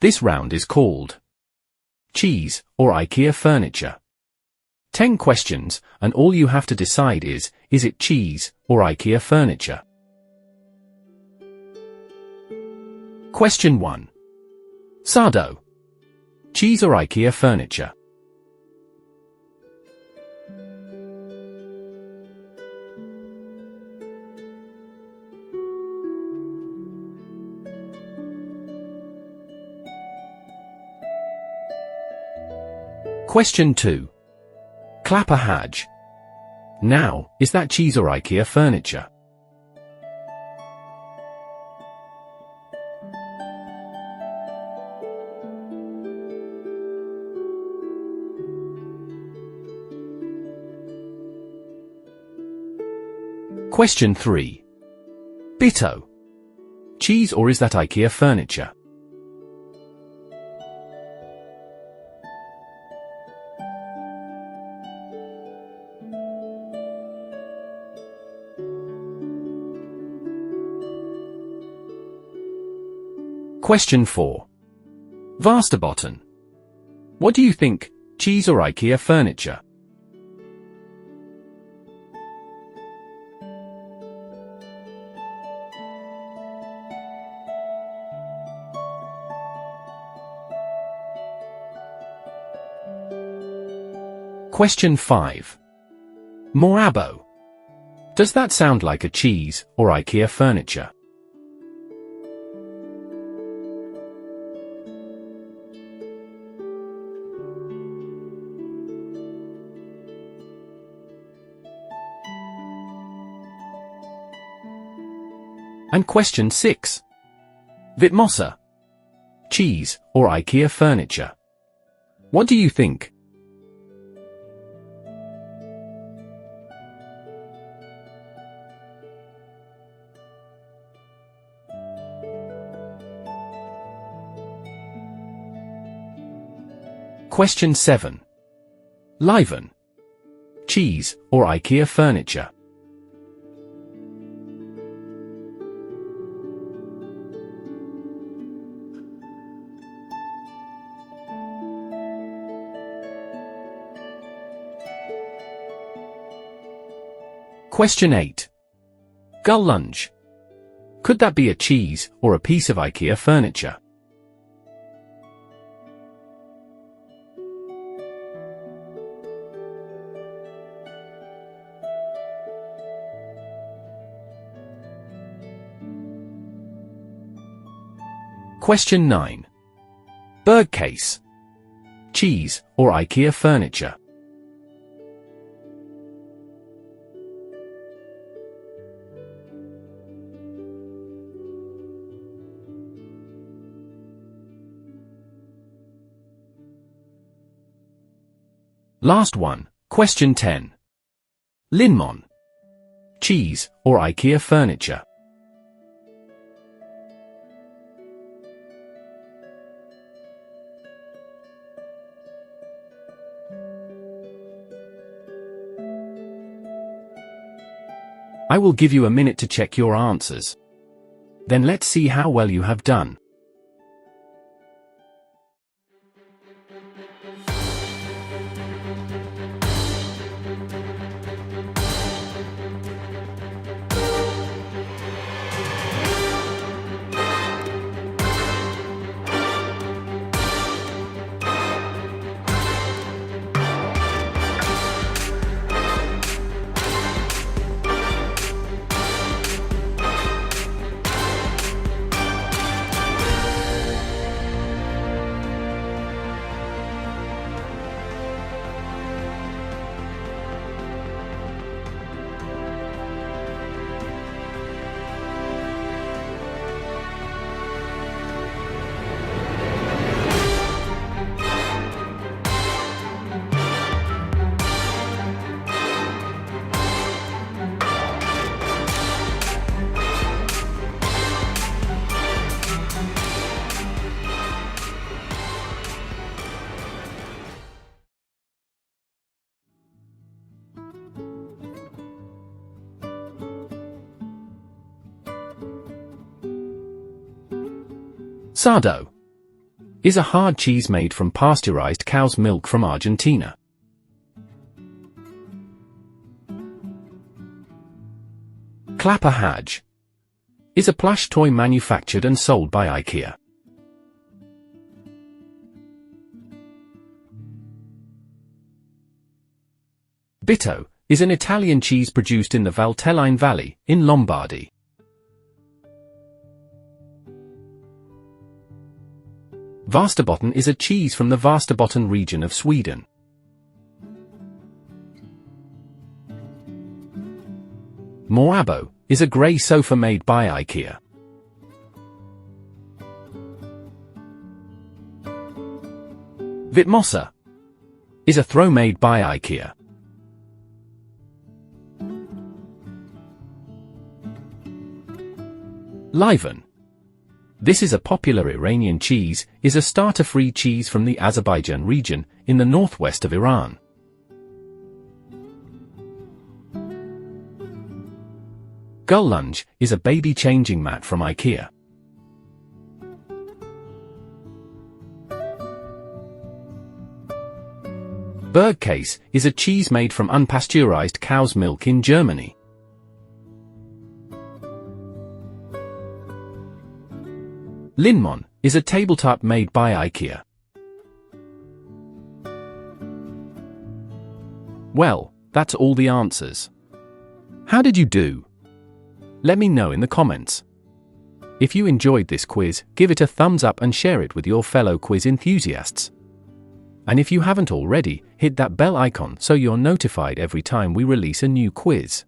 This round is called Cheese or IKEA Furniture. 10 questions, and all you have to decide is it cheese or IKEA furniture? Question 1. Sardo. Cheese or IKEA furniture? Question 2. Clapper Hadge. Now, is that cheese or IKEA furniture? Question 3. Bitto. Cheese or is that IKEA furniture? Question 4. Vasterbotten. What do you think, cheese or IKEA furniture? Question 5. Morabo. Does that sound like a cheese or IKEA furniture? And question 6. Vitmossa. Cheese or IKEA furniture? What do you think? Question 7. Liven. Cheese or IKEA furniture? Question 8. Gull lunge. Could that be a cheese or a piece of IKEA furniture? Question 9. Bergkäse. Cheese or IKEA furniture? Last one, question 10. Linmon. Cheese or IKEA furniture? I will give you a minute to check your answers. Then let's see how well you have done. Sardo. is a hard cheese made from pasteurized cow's milk from Argentina. Clapper Hadge is a plush toy manufactured and sold by IKEA. Bitto is an Italian cheese produced in the Valtelline Valley, in Lombardy. Vasterbotten is a cheese from the Västerbotten region of Sweden. Moabo is a grey sofa made by IKEA. Vitmossa is a throw made by IKEA. Livan. This is a popular Iranian cheese, is a starter-free cheese from the Azerbaijan region, in the northwest of Iran. Gull Lunge is a baby changing mat from IKEA. Bergkäse is a cheese made from unpasteurized cow's milk in Germany. Linmon is a tabletop made by IKEA. Well, that's all the answers. How did you do? Let me know in the comments. If you enjoyed this quiz, give it a thumbs up and share it with your fellow quiz enthusiasts. And if you haven't already, hit that bell icon so you're notified every time we release a new quiz.